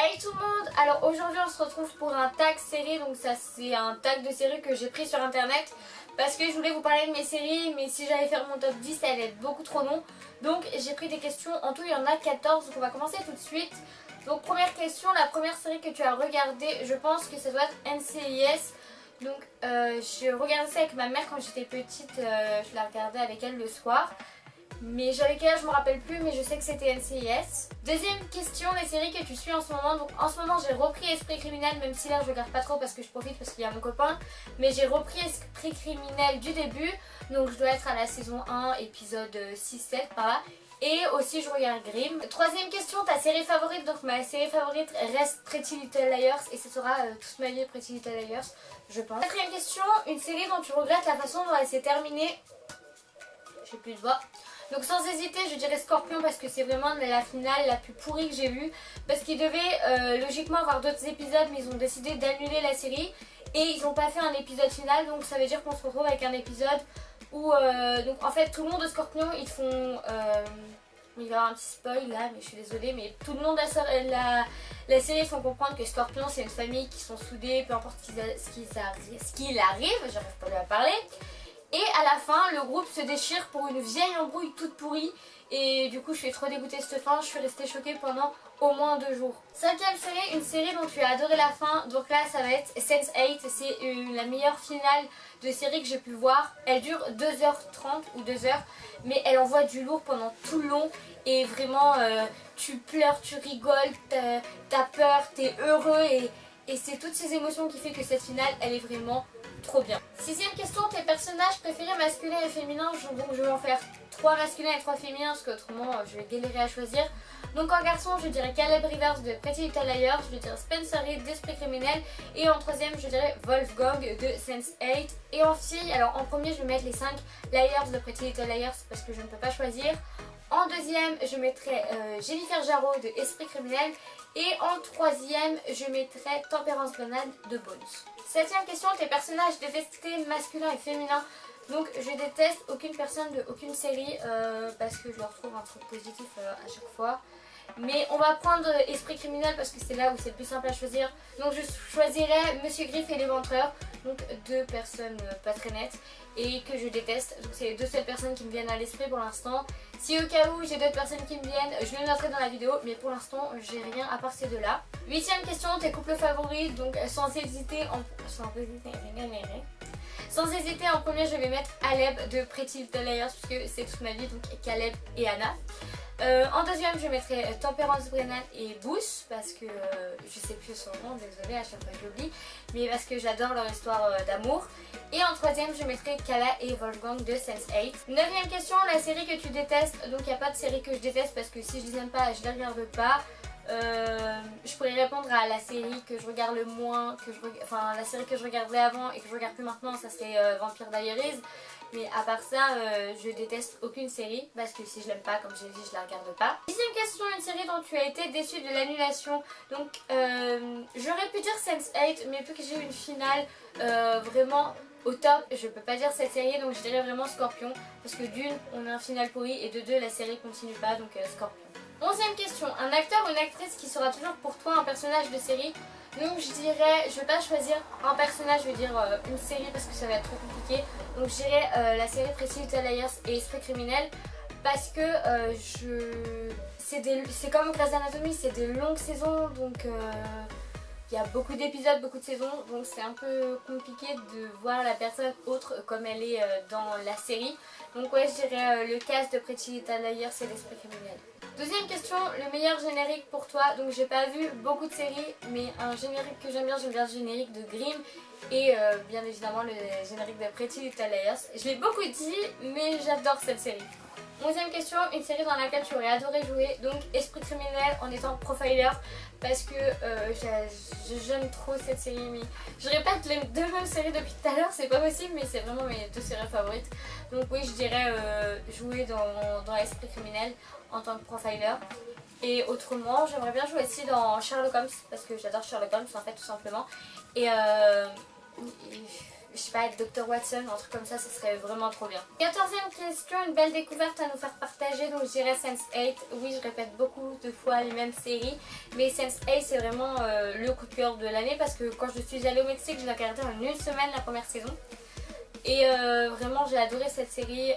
Hey tout le monde, alors aujourd'hui on se retrouve pour un tag série, donc ça c'est un tag de série que j'ai pris sur internet parce que je voulais vous parler de mes séries, mais si j'allais faire mon top 10 ça allait être beaucoup trop long, donc j'ai pris des questions, en tout il y en a 14, donc on va commencer tout de suite. Donc première question, la première série que tu as regardée, je pense que ça doit être NCIS. Donc je regardais ça avec ma mère quand j'étais petite, je la regardais avec elle le soir. Mais j'avais quel âge, je me rappelle plus, mais je sais que c'était NCIS. Deuxième question, les séries que tu suis en ce moment. Donc en ce moment j'ai repris Esprit Criminel, même si là je regarde pas trop parce que je profite parce qu'il y a mon copain. Mais j'ai repris Esprit Criminel du début. Donc je dois être à la saison 1, épisode 6-7 par là. Et aussi je regarde Grimm. Troisième question, ta série favorite. Donc ma série favorite reste Pretty Little Liars. Et ce sera toute ma vie Pretty Little Liars, je pense. Quatrième question, une série dont tu regrettes la façon dont elle s'est terminée. J'ai plus de voix. Donc sans hésiter je dirais Scorpion parce que c'est vraiment la finale la plus pourrie que j'ai vue. Parce qu'ils devaient logiquement avoir d'autres épisodes mais ils ont décidé d'annuler la série. Et ils n'ont pas fait un épisode final, donc ça veut dire qu'on se retrouve avec un épisode où donc en fait tout le monde de Scorpion ils font... il va y avoir un petit spoil là mais je suis désolée, mais tout le monde la série font comprendre que Scorpion c'est une famille qui sont soudées, peu importe ce qu'il arrive, j'arrive pas à parler. Et à la fin, le groupe se déchire pour une vieille embrouille toute pourrie. Et du coup, je suis trop dégoûtée de cette fin. Je suis restée choquée pendant au moins 2 jours. Cinquième série, une série dont tu as adoré la fin. Donc là, ça va être Sense8. C'est la meilleure finale de série que j'ai pu voir. Elle dure 2h30 ou 2h. Mais elle envoie du lourd pendant tout le long. Et vraiment, tu pleures, tu rigoles, t'as peur, t'es heureux. Et c'est toutes ces émotions qui fait que cette finale, elle est vraiment trop bien. Sixième question, tes personnages préférés masculins et féminins. Donc je vais en faire 3 masculins et 3 féminins parce qu'autrement je vais galérer à choisir. Donc en garçon je dirais Caleb Rivers de Pretty Little Liars, je dirais Spencer Reid d'Esprit Criminel et en troisième je dirais Wolfgang de Sense8. Et en fille, alors en premier je vais mettre les 5 Liars de Pretty Little Liars parce que je ne peux pas choisir. En deuxième, je mettrai Jennifer Jarreau de Esprit Criminel. Et en troisième, je mettrai Tempérance Brennan de Bones. Septième question, tes personnages détestés masculins et féminins. Donc je déteste aucune personne de aucune série parce que je leur trouve un truc positif à chaque fois. Mais on va prendre Esprit Criminel parce que c'est là où c'est le plus simple à choisir. Donc je choisirais Monsieur Griff et l'Éventreur. Donc 2 personnes pas très nettes et que je déteste. Donc c'est les 2 seules personnes qui me viennent à l'esprit pour l'instant. Si au cas où j'ai d'autres personnes qui me viennent, je les noterai dans la vidéo. Mais pour l'instant j'ai rien à part ces 2 là. Huitième question, tes couples favoris. Donc sans hésiter en premier je vais mettre Caleb de Pretty Little Liars parce que c'est toute ma vie, donc Caleb et Anna. En deuxième je mettrai Tempérance Brennan et Booth parce que je sais plus son nom, désolée à chaque fois j'oublie, mais parce que j'adore leur histoire d'amour. Et en troisième je mettrai Kala et Wolfgang de Sense8. Neuvième question, la série que tu détestes. Donc il n'y a pas de série que je déteste parce que si je les aime pas je les regarde pas. Je pourrais répondre à la série que je regarde le moins, enfin la série que je regardais avant et que je regarde plus maintenant, ça serait Vampire Diaries. Mais à part ça, je déteste aucune série parce que si je l'aime pas, comme j'ai dit, je la regarde pas. Dixième question, une série dont tu as été déçue de l'annulation. Donc j'aurais pu dire Sense8, mais vu que j'ai eu une finale vraiment au top, je peux pas dire cette série, donc je dirais vraiment Scorpion. Parce que d'une, on a un final pourri et de deux, la série continue pas, donc Scorpion. Onzième question, un acteur ou une actrice qui sera toujours pour toi un personnage de série. Donc je dirais, je vais pas choisir un personnage, je vais dire une série parce que ça va être trop compliqué. Donc je dirais la série Pretty Little Liars et Esprit Criminel parce que c'est comme Grey's Anatomy, c'est des longues saisons, donc il y a beaucoup d'épisodes, beaucoup de saisons, donc c'est un peu compliqué de voir la personne autre comme elle est dans la série. Donc ouais, je dirais le cast de Pretty Little Liars et l'Esprit Criminel. Deuxième question, le meilleur générique pour toi. Donc j'ai pas vu beaucoup de séries, mais un générique que j'aime bien le générique de Grimm et bien évidemment le générique de Pretty Little Liars. Je l'ai beaucoup dit, mais j'adore cette série. Onzième question, une série dans laquelle tu aurais adoré jouer. Donc Esprit Criminel en étant profiler parce que j'aime trop cette série. Mais je répète les 2 mêmes séries depuis tout à l'heure, c'est pas possible, mais c'est vraiment mes 2 séries favorites. Donc oui, je dirais jouer dans Esprit Criminel en tant que profiler. Et autrement, j'aimerais bien jouer aussi dans Sherlock Holmes parce que j'adore Sherlock Holmes en fait tout simplement. Et je sais pas, être Dr Watson, un truc comme ça serait vraiment trop bien. 14e question, une belle découverte à nous faire partager, donc je dirais Sense8. Oui, je répète beaucoup de fois les mêmes séries, mais Sense8 c'est vraiment le coup de cœur de l'année parce que quand je suis allée au Mexique, je l'ai regardé en une semaine la première saison. Et vraiment j'ai adoré cette série,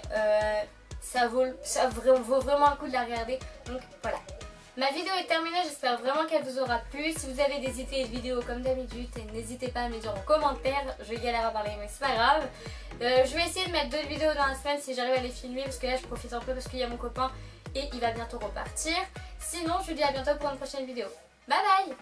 ça vaut vraiment le coup de la regarder, donc voilà. Ma vidéo est terminée, j'espère vraiment qu'elle vous aura plu. Si vous avez des idées de vidéos comme d'habitude, n'hésitez pas à me le dire en commentaire. Je galère à parler mais c'est pas grave. Je vais essayer de mettre d'autres vidéos dans la semaine si j'arrive à les filmer parce que là je profite un peu parce qu'il y a mon copain et il va bientôt repartir. Sinon je vous dis à bientôt pour une prochaine vidéo. Bye bye!